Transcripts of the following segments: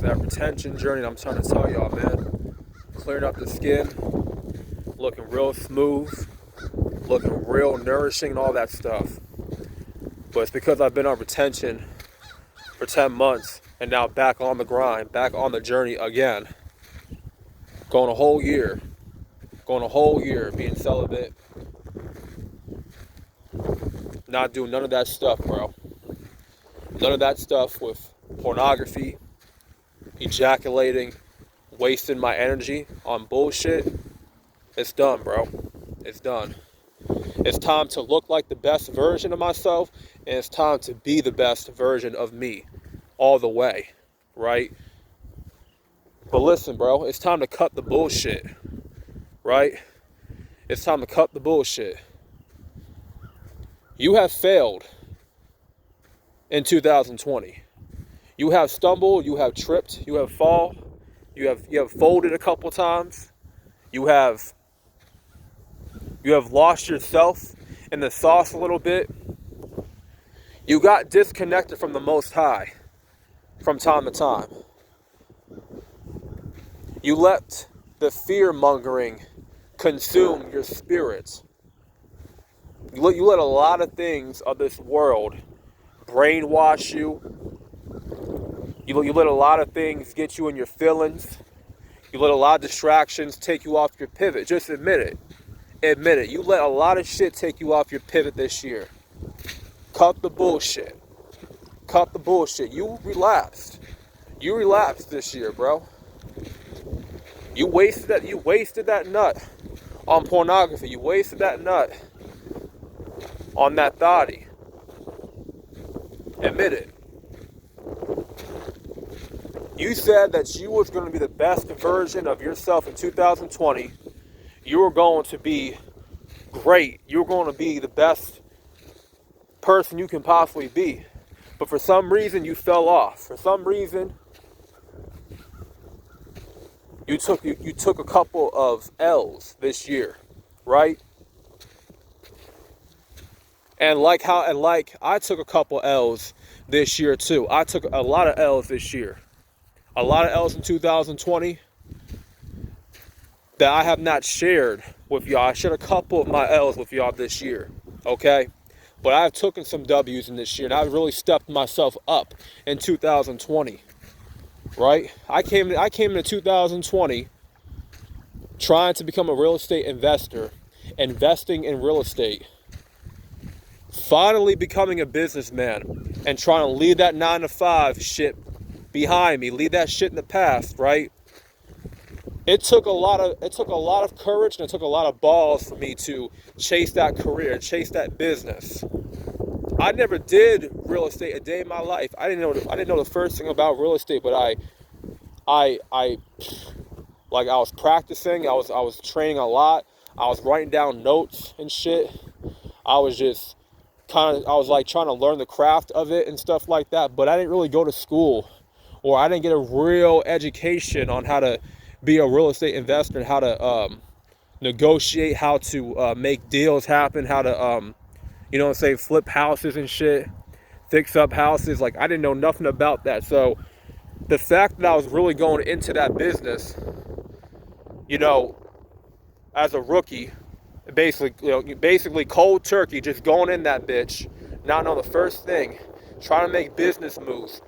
that retention journey. And I'm trying to tell y'all, man, clearing up the skin, looking real smooth, looking real nourishing and all that stuff. But it's because I've been on retention for 10 months and now back on the grind, back on the journey again. Going a whole year being celibate, not doing none of that stuff, bro. None of that stuff with pornography, ejaculating, wasting my energy on bullshit. It's done, bro. It's done. It's time to look like the best version of myself, and it's time to be the best version of me all the way, right? But listen, bro, it's time to cut the bullshit, right? It's time to cut the bullshit. You have failed in 2020. You have stumbled, you have tripped, you have fallen, you have folded a couple times. You have lost yourself in the sauce a little bit. You got disconnected from the Most High from time to time. You let the fear-mongering consume your spirit. You let a lot of things of this world brainwash you. You let a lot of things get you in your feelings. You let a lot of distractions take you off your pivot. Just admit it. Admit it. You let a lot of shit take you off your pivot this year. Cut the bullshit. Cut the bullshit. You relapsed. You relapsed this year, bro. You wasted that nut on pornography. You wasted that nut on that thotty. Admit it. You said that you was going to be the best version of yourself in 2020. You were going to be great. You were going to be the best person you can possibly be. But for some reason, you fell off. For some reason, you took a couple of L's this year, right? And like I took a couple L's this year too. I took a lot of L's this year. A lot of L's in 2020 that I have not shared with y'all. I shared a couple of my L's with y'all this year, okay? But I've taken some W's in this year, and I really stepped myself up in 2020, right? I came into 2020 trying to become a real estate investor, investing in real estate, finally becoming a businessman, and trying to leave that 9-to-5 shit behind me, leave that shit in the past, right? It took a lot of courage, and it took a lot of balls for me to chase that career, chase that business. I never did real estate a day in my life. I didn't know the first thing about real estate, but I was practicing. I was training a lot. I was writing down notes and shit. I was trying to learn the craft of it and stuff like that. But I didn't really go to school, or I didn't get a real education on how to be a real estate investor and how to negotiate, how to make deals happen, how to flip houses and shit, fix up houses. Like, I didn't know nothing about that. So the fact that I was really going into that business, as a rookie, basically cold turkey, just going in that bitch, not knowing the first thing, trying to make business moves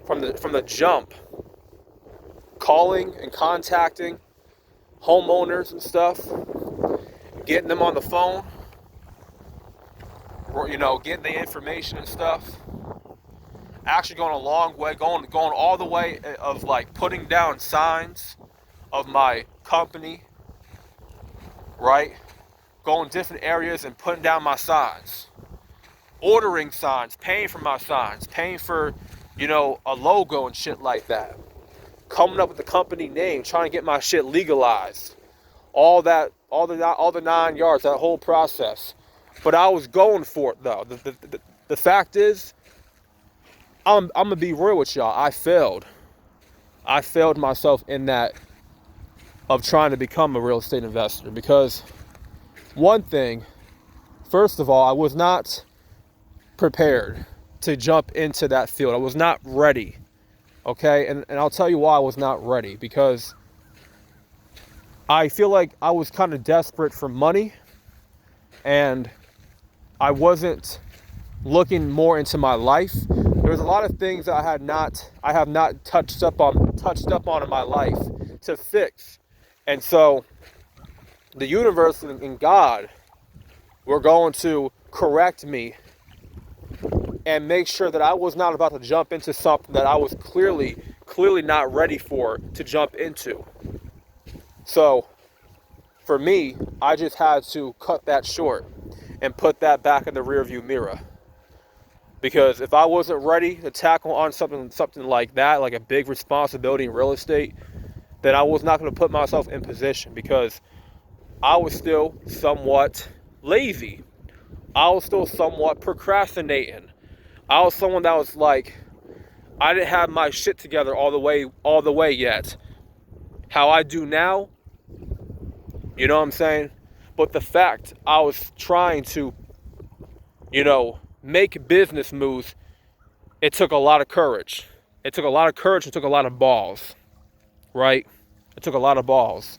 from the jump, calling and contacting homeowners and stuff, getting them on the phone, getting the information and stuff. Actually going a long way, going all the way of like putting down signs of my company, right? Going different areas and putting down my signs, ordering signs, paying for my signs, paying for, a logo and shit like that. Coming up with the company name, trying to get my shit legalized, all the 9 yards, that whole process. But I was going for it though. The fact is, I'm gonna be real with y'all. I failed myself in that of trying to become a real estate investor, because one thing, first of all, I was not prepared to jump into that field. I was not ready. Okay, and I'll tell you why I was not ready. Because I feel like I was kind of desperate for money, and I wasn't looking more into my life. There was a lot of things that I have not touched up on in my life to fix. And so the universe and God were going to correct me and make sure that I was not about to jump into something that I was clearly not ready to jump into. So for me, I just had to cut that short and put that back in the rearview mirror. Because if I wasn't ready to tackle on something like that, like a big responsibility in real estate, then I was not going to put myself in position, because I was still somewhat lazy. I was still somewhat procrastinating. I was someone that was like, I didn't have my shit together all the way yet. How I do now, you know what I'm saying? But the fact I was trying to, make business moves, it took a lot of courage. It took a lot of courage. It took a lot of balls, right? It took a lot of balls.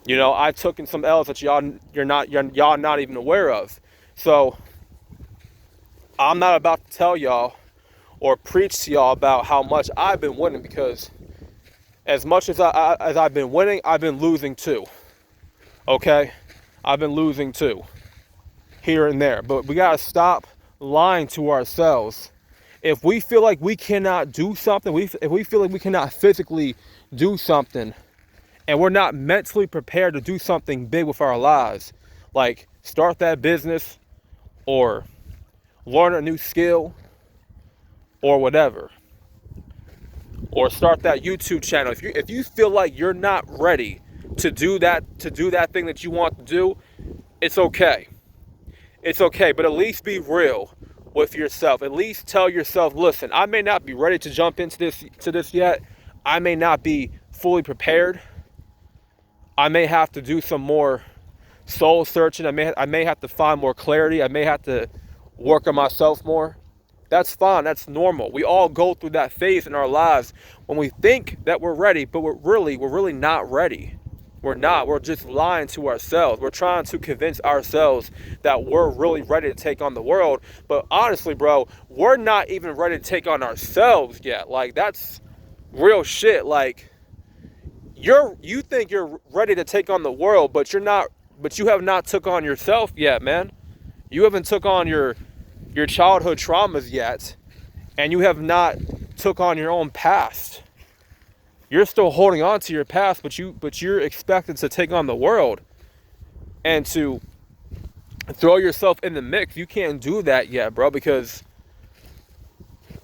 I took in some L's that y'all not even aware of. So I'm not about to tell y'all or preach to y'all about how much I've been winning, because as much as I've been winning, I've been losing too. Okay? I've been losing too, here and there. But we gotta stop lying to ourselves. If we feel like we cannot do something, if we feel like we cannot physically do something, and we're not mentally prepared to do something big with our lives, like start that business or learn a new skill or whatever, or start that YouTube channel. If you feel like you're not ready to do that thing that you want to do, it's okay. It's okay, but at least be real with yourself. At least tell yourself, listen, I may not be ready to jump into this yet. I may not be fully prepared. I may have to do some more soul searching. I may have to find more clarity. I may have to work on myself more. That's fine. That's normal. We all go through that phase in our lives when we think that we're ready, but we're really not ready. We're not. We're just lying to ourselves. We're trying to convince ourselves that we're really ready to take on the world. But honestly, bro, we're not even ready to take on ourselves yet. Like, that's real shit. Like, you think you're ready to take on the world, but you're not. But you have not took on yourself yet, man. You haven't took on your childhood traumas yet, and you have not took on your own past. You're still holding on to your past, but you're expected to take on the world and to throw yourself in the mix. You can't do that yet, bro, because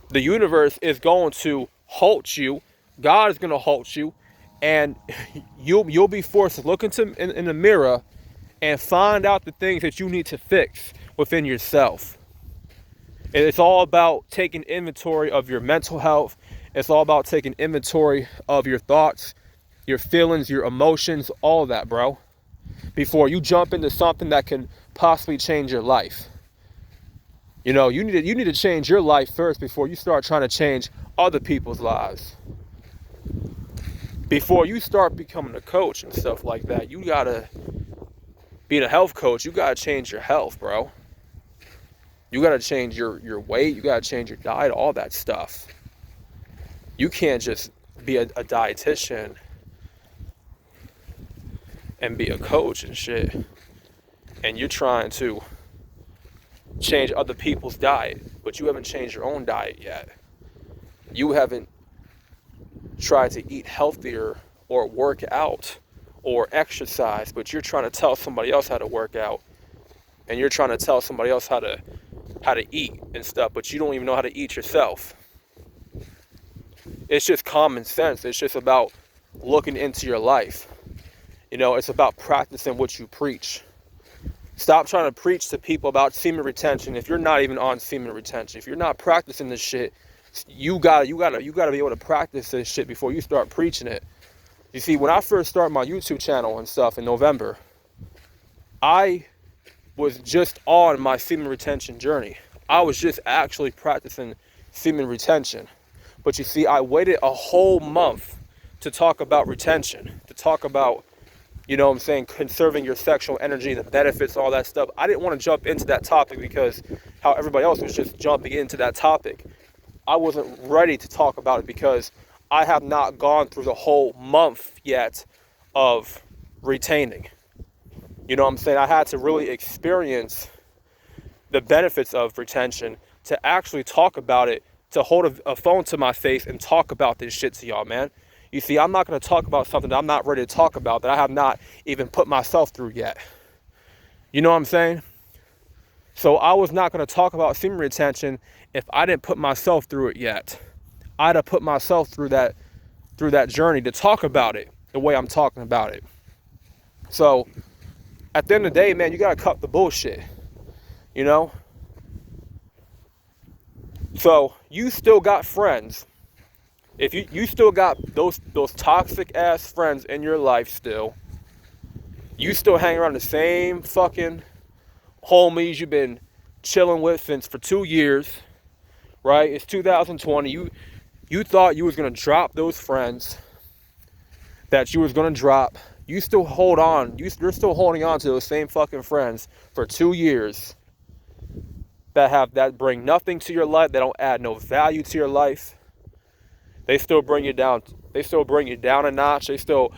the universe is going to halt you. God is going to halt you, and you'll be forced to look in the mirror and find out the things that you need to fix within yourself. It's all about taking inventory of your mental health. It's all about taking inventory of your thoughts, your feelings, your emotions, all of that, bro, before you jump into something that can possibly change your life. You need to change your life first before you start trying to change other people's lives. Before you start becoming a coach and stuff like that, you gotta, being a health coach, you gotta change your health, bro. You gotta change your weight, you gotta change your diet, all that stuff. You can't just be a dietitian and be a coach and shit, and you're trying to change other people's diet, but you haven't changed your own diet yet. You haven't tried to eat healthier or work out or exercise, but you're trying to tell somebody else how to work out, and you're trying to tell somebody else how to eat and stuff, but you don't even know how to eat yourself. It's just common sense. It's just about looking into your life. It's about practicing what you preach. Stop trying to preach to people about semen retention if you're not even on semen retention. If you're not practicing this shit, you gotta be able to practice this shit before you start preaching it. You see, when I first started my YouTube channel and stuff in November, I was just on my semen retention journey. I was just actually practicing semen retention. But you see, I waited a whole month to talk about retention, to talk about, you know what I'm saying, conserving your sexual energy, the benefits, all that stuff. I didn't want to jump into that topic because how everybody else was just jumping into that topic. I wasn't ready to talk about it because I have not gone through the whole month yet of retaining. You know what I'm saying? I had to really experience the benefits of retention to actually talk about it, to hold a phone to my face and talk about this shit to y'all, man. You see, I'm not going to talk about something that I'm not ready to talk about, that I have not even put myself through yet. You know what I'm saying? So I was not going to talk about semen retention if I didn't put myself through it yet. I'd have put myself through that journey to talk about it the way I'm talking about it. So at the end of the day, man, you got to cut the bullshit, you know? So you still got friends. If you still got those toxic ass friends in your life still, you still hang around the same fucking homies you've been chilling with since for 2 years, right? It's 2020. You thought you was gonna drop those friends that you was gonna drop. You still hold on. You're still holding on to those same fucking friends for 2 years that bring nothing to your life. They don't add no value to your life. They still bring you down. They still bring you down a notch. They still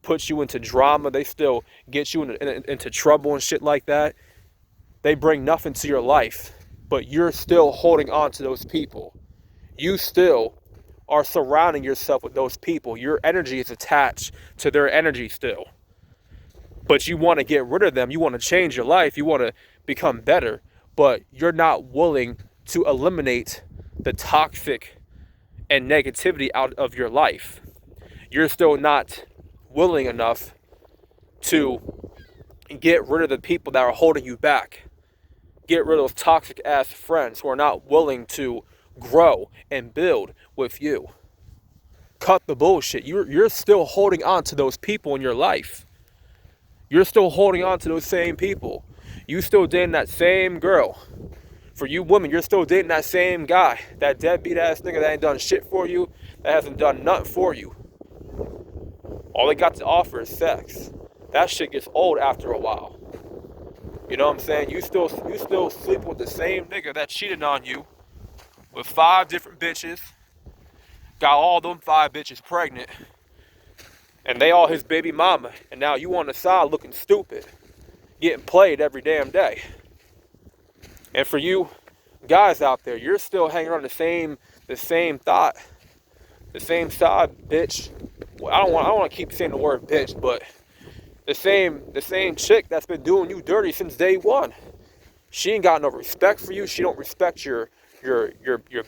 put you into drama. They still get you into trouble and shit like that. They bring nothing to your life, but you're still holding on to those people. You still are surrounding yourself with those people. Your energy is attached to their energy still. But you want to get rid of them. You want to change your life. You want to become better. But you're not willing to eliminate the toxic and negativity out of your life. You're still not willing enough to get rid of the people that are holding you back. Get rid of those toxic ass friends who are not willing to grow and build with you. Cut the bullshit. You're still holding on to those people in your life. You're still holding on to those same people. You still dating that same girl. For you women, you're still dating that same guy, that deadbeat ass nigga that ain't done shit for you, that hasn't done nothing for you. All they got to offer is sex. That shit gets old after a while. You know what I'm saying? You still sleeping with the same nigga that cheated on you with 5 different bitches, got all them 5 bitches pregnant, and they all his baby mama, and now you on the side looking stupid, getting played every damn day. And for you guys out there, you're still hanging on the same thought, the same side bitch. Well, I don't want to keep saying the word bitch, but the same chick that's been doing you dirty since day one. She ain't got no respect for you. She don't respect your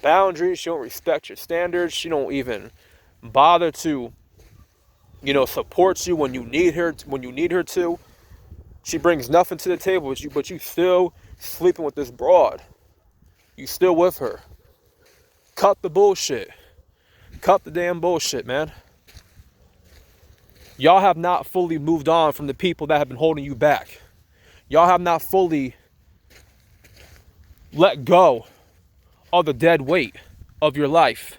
boundaries. She don't respect your standards. She don't even bother to, support you when you need her to. She brings nothing to the table with you, but you still sleeping with this broad. You still with her. Cut the bullshit. Cut the damn bullshit, man. Y'all have not fully moved on from the people that have been holding you back. Y'all have not fully let go of the dead weight of your life.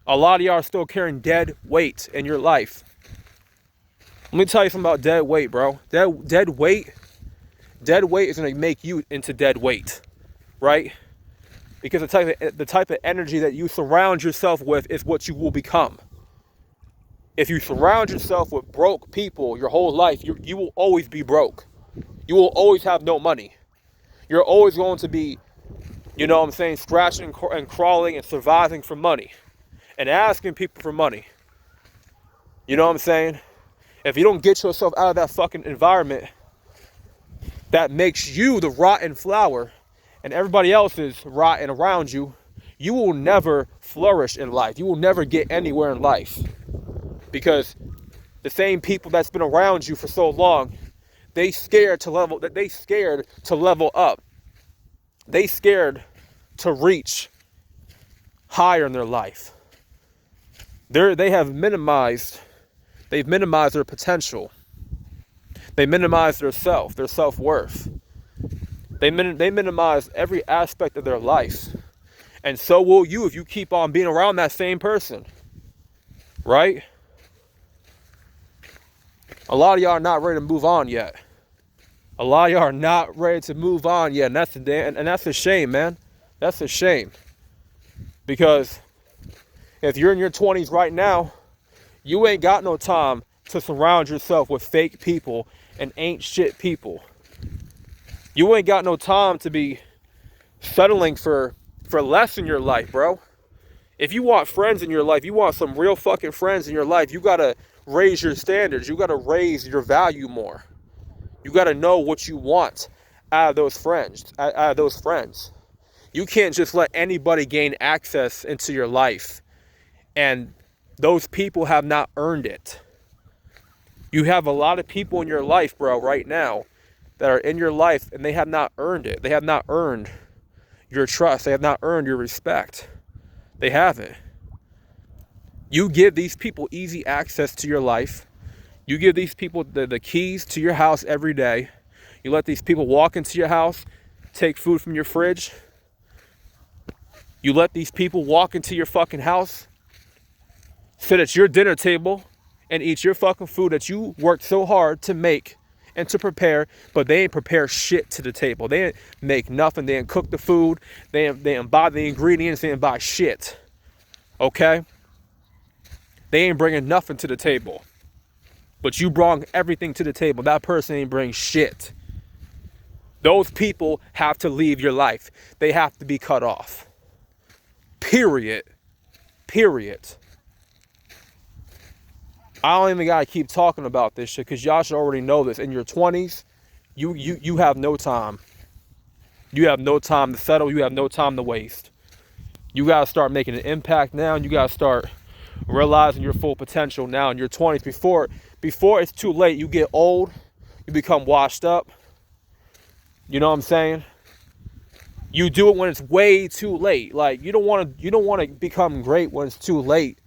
A lot of y'all are still carrying dead weight in your life. Let me tell you something about dead weight, bro. Dead weight is going to make you into dead weight, right? Because the type of energy that you surround yourself with is what you will become. If you surround yourself with broke people your whole life, you will always be broke. You will always have no money. You're always going to be, scratching and crawling and surviving for money and asking people for money. You know what I'm saying? If you don't get yourself out of that fucking environment that makes you the rotten flower and everybody else is rotten around you, you will never flourish in life. You will never get anywhere in life. Because the same people that's been around you for so long, they scared to level up. They scared to reach higher in their life. They've minimized their potential. They minimize their self-worth. They minimize every aspect of their life. And so will you if you keep on being around that same person, right? A lot of y'all are not ready to move on yet. A lot of y'all are not ready to move on yet, and that's a shame, man. That's a shame. Because if you're in your 20s right now, you ain't got no time to surround yourself with fake people and ain't shit people. You ain't got no time to be settling for less in your life, bro. If you want friends in your life, you want some real fucking friends in your life, you gotta raise your standards. You gotta raise your value more. You gotta know what you want out of those friends. You can't just let anybody gain access into your life, and those people have not earned it. You have a lot of people in your life, bro, right now that are in your life, and they have not earned it. They have not earned your trust. They have not earned your respect. They haven't. You give these people easy access to your life. You give these people the keys to your house every day. You let these people walk into your house, take food from your fridge. You let these people walk into your fucking house, sit at your dinner table, and eat your fucking food that you worked so hard to make and to prepare, but they ain't prepare shit to the table. They ain't make nothing. They ain't cook the food. They ain't buy the ingredients. They ain't buy shit. Okay? They ain't bringing nothing to the table. But you brought everything to the table. That person ain't bring shit. Those people have to leave your life. They have to be cut off. Period. I don't even gotta keep talking about this shit because y'all should already know this. In your 20s, you have no time. You have no time to settle. You have no time to waste. You gotta start making an impact now, and you gotta start realizing your full potential now in your 20s. Before it's too late, you get old, you become washed up. You know what I'm saying? You do it when it's way too late. Like you don't want to become great when it's too late.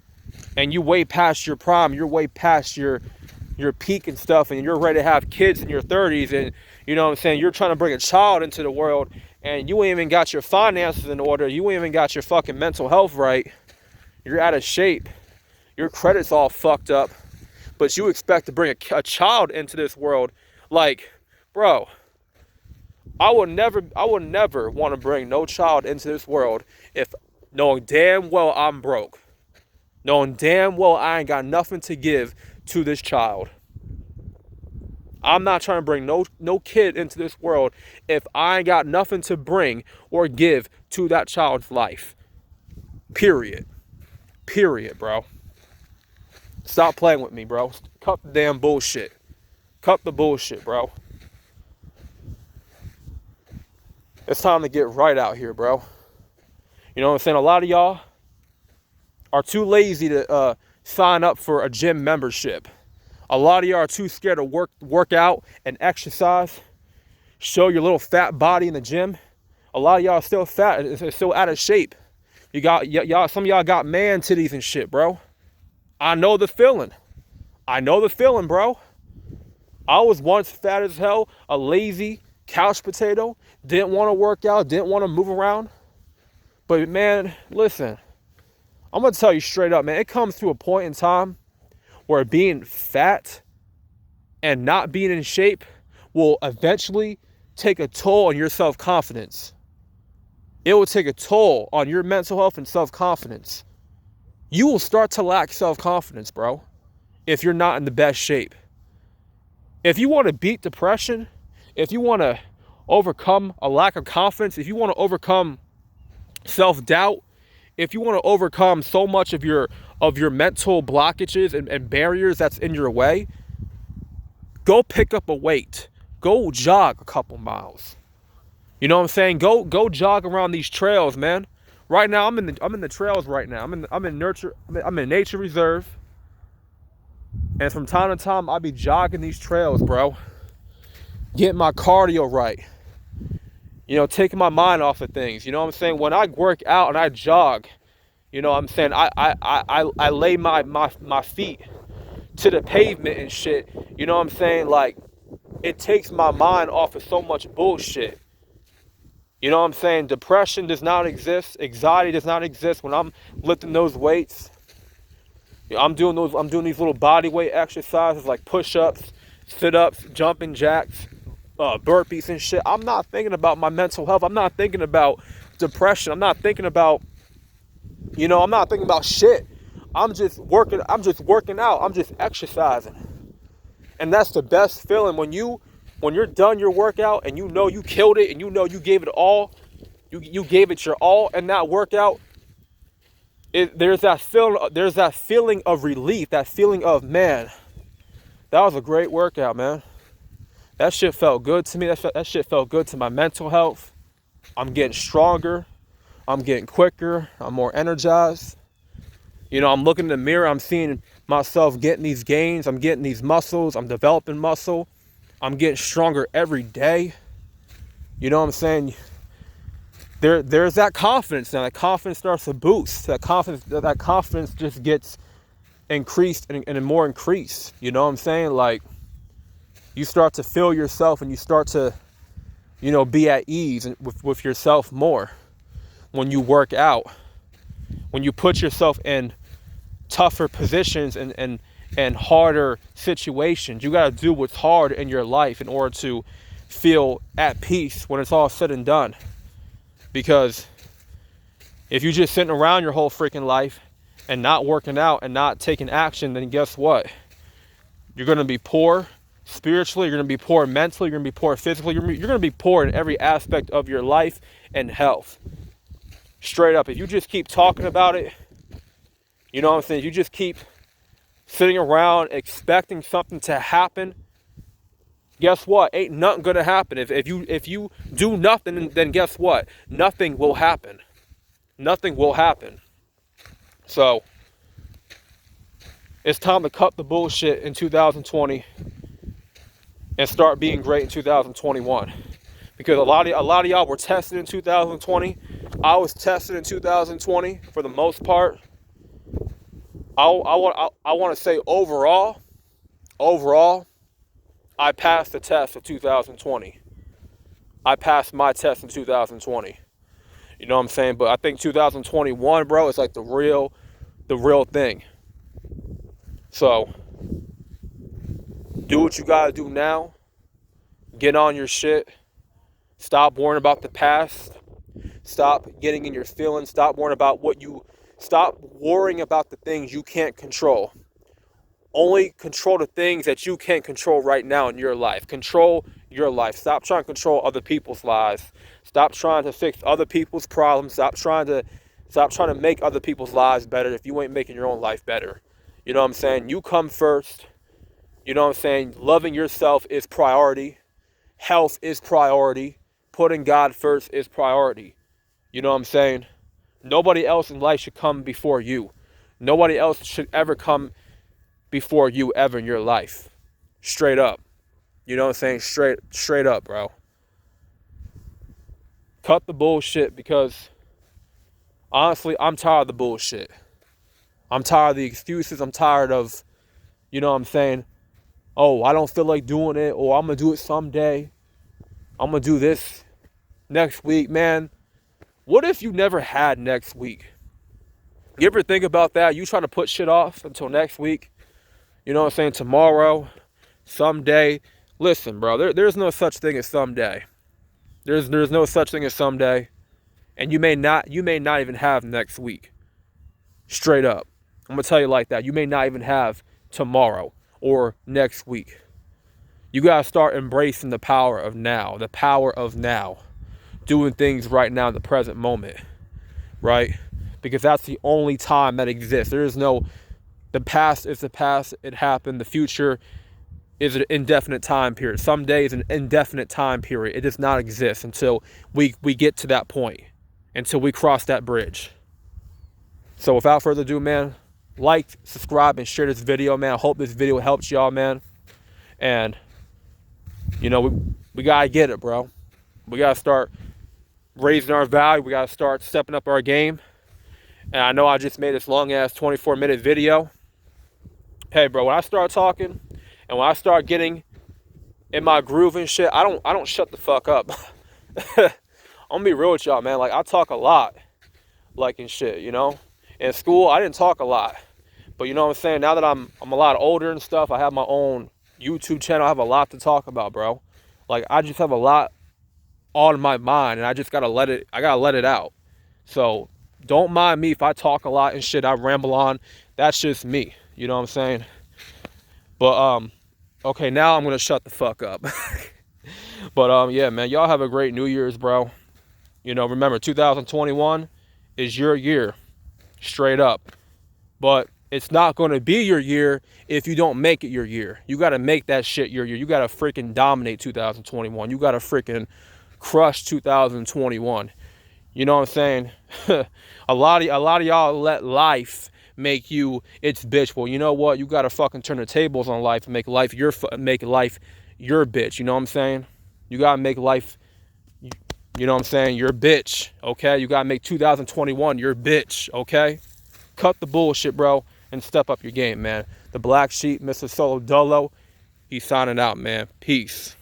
And you're way past your prime, you're way past your peak and stuff, and you're ready to have kids in your 30s, and you know what I'm saying, you're trying to bring a child into the world, and you ain't even got your finances in order, you ain't even got your fucking mental health right, you're out of shape, your credit's all fucked up, but you expect to bring a child into this world. Like, bro, I would never want to bring no child into this world if knowing damn well I'm broke. Knowing damn well I ain't got nothing to give to this child. I'm not trying to bring no kid into this world if I ain't got nothing to bring or give to that child's life. Period, bro. Stop playing with me, bro. Cut the damn bullshit. Cut the bullshit, bro. It's time to get right out here, bro. You know what I'm saying? A lot of y'all are too lazy to sign up for a gym membership. A lot of y'all are too scared to work out and exercise, show your little fat body in the gym. A lot of y'all are still fat, still out of shape. Y'all, some of y'all got man titties and shit, bro. I know the feeling, bro. I was once fat as hell, a lazy couch potato, didn't want to work out, didn't want to move around. But man, listen, I'm going to tell you straight up, man, it comes to a point in time where being fat and not being in shape will eventually take a toll on your self-confidence. It will take a toll on your mental health and self-confidence. You will start to lack self-confidence, bro, if you're not in the best shape. If you want to beat depression, if you want to overcome a lack of confidence, if you want to overcome self-doubt, if you want to overcome so much of your mental blockages and barriers that's in your way, go pick up a weight. Go jog a couple miles. You know what I'm saying? Go jog around these trails, man. Right now, I'm in the trails right now. I'm in nature reserve, and from time to time, I be jogging these trails, bro. Getting my cardio right. You know, taking my mind off of things. You know what I'm saying? When I work out and I jog, you know what I'm saying, I lay my feet to the pavement and shit. You know what I'm saying? Like, it takes my mind off of so much bullshit. You know what I'm saying? Depression does not exist. Anxiety does not exist when I'm lifting those weights. I'm doing these little body weight exercises like push-ups, sit-ups, jumping jacks, burpees and shit. I'm not thinking about my mental health. I'm not thinking about depression. I'm not thinking about, I'm not thinking about shit. I'm just working out. I'm just exercising. And that's the best feeling when you're done your workout and you know you killed it and you know you gave it all. You gave it your all in that workout. There's that feeling of relief, that feeling of, man, that was a great workout, man. That shit felt good to me. That shit felt good to my mental health. I'm getting stronger. I'm getting quicker. I'm more energized. I'm looking in the mirror. I'm seeing myself getting these gains. I'm getting these muscles. I'm developing muscle. I'm getting stronger every day. You know what I'm saying? There's that confidence now. That confidence starts to boost. That confidence just gets increased and more increased. You know what I'm saying? Like, you start to feel yourself and you start to, be at ease with yourself more when you work out. When you put yourself in tougher positions and harder situations. You got to do what's hard in your life in order to feel at peace when it's all said and done. Because if you're just sitting around your whole freaking life and not working out and not taking action, then guess what? You're going to be poor spiritually, you're going to be poor mentally, you're going to be poor physically, you're going to be poor in every aspect of your life and health. Straight up, if you just keep talking about it, you know what I'm saying? You just keep sitting around expecting something to happen. Guess what? Ain't nothing gonna happen. If you do nothing, then guess what? Nothing will happen. Nothing will happen. So it's time to cut the bullshit in 2020 and start being great in 2021. Because a lot of y'all were tested in 2020. I was tested in 2020 for the most part. I want to say overall, I passed the test of 2020. I passed my test in 2020. You know what I'm saying? But I think 2021, bro, is like the real thing. So do what you gotta do now. Get on your shit. Stop worrying about the past. Stop getting in your feelings. Stop worrying about the things you can't control. Only control the things that you can control right now in your life. Control your life. Stop trying to control other people's lives. Stop trying to fix other people's problems. Stop trying to make other people's lives better if you ain't making your own life better. You know what I'm saying? You come first. You know what I'm saying? Loving yourself is priority. Health is priority. Putting God first is priority. You know what I'm saying? Nobody else in life should come before you. Nobody else should ever come before you ever in your life. Straight up. You know what I'm saying? Straight up, bro. Cut the bullshit, because honestly, I'm tired of the bullshit. I'm tired of the excuses. I'm tired of, you know what I'm saying? Oh, I don't feel like doing it, or I'm going to do it someday. I'm going to do this next week. Man, what if you never had next week? You ever think about that? You trying to put shit off until next week? You know what I'm saying? Tomorrow, someday. Listen, bro, there's no such thing as someday. There's no such thing as someday. And you may not even have next week. Straight up. I'm going to tell you like that. You may not even have tomorrow or next week. You got to start embracing the power of now. The power of now. Doing things right now in the present moment. Right? Because that's the only time that exists. There is no... The past is the past. It happened. The future is an indefinite time period. Someday is an indefinite time period. It does not exist until we get to that point. Until we cross that bridge. So without further ado, man, like, subscribe, and share this video, man. I hope this video helps y'all, man. And, we got to get it, bro. We got to start raising our value. We got to start stepping up our game. And I know I just made this long-ass 24-minute video. Hey, bro, when I start talking and when I start getting in my groove and shit, I don't shut the fuck up. I'm gonna be real with y'all, man. Like, I talk a lot, like, and shit, you know? In school, I didn't talk a lot. But you know what I'm saying? Now that I'm a lot older and stuff, I have my own YouTube channel. I have a lot to talk about, bro. Like, I just have a lot on my mind, and I just gotta let it out. So don't mind me if I talk a lot and shit, I ramble on. That's just me. You know what I'm saying? But okay, now I'm gonna shut the fuck up. But yeah, man, y'all have a great New Year's, bro. You know, remember 2021 is your year, straight up. But it's not gonna be your year if you don't make it your year. You gotta make that shit your year. You gotta freaking dominate 2021. You gotta freaking crush 2021. You know what I'm saying? a lot of y'all let life make you its bitch. Well, you know what? You gotta fucking turn the tables on life and make life your bitch. You know what I'm saying? You gotta make life, you know what I'm saying, your bitch. Okay? You gotta make 2021 your bitch. Okay? Cut the bullshit, bro, and step up your game, man. The Black Sheep, Mr. Solo Dolo, he's signing out, man. Peace.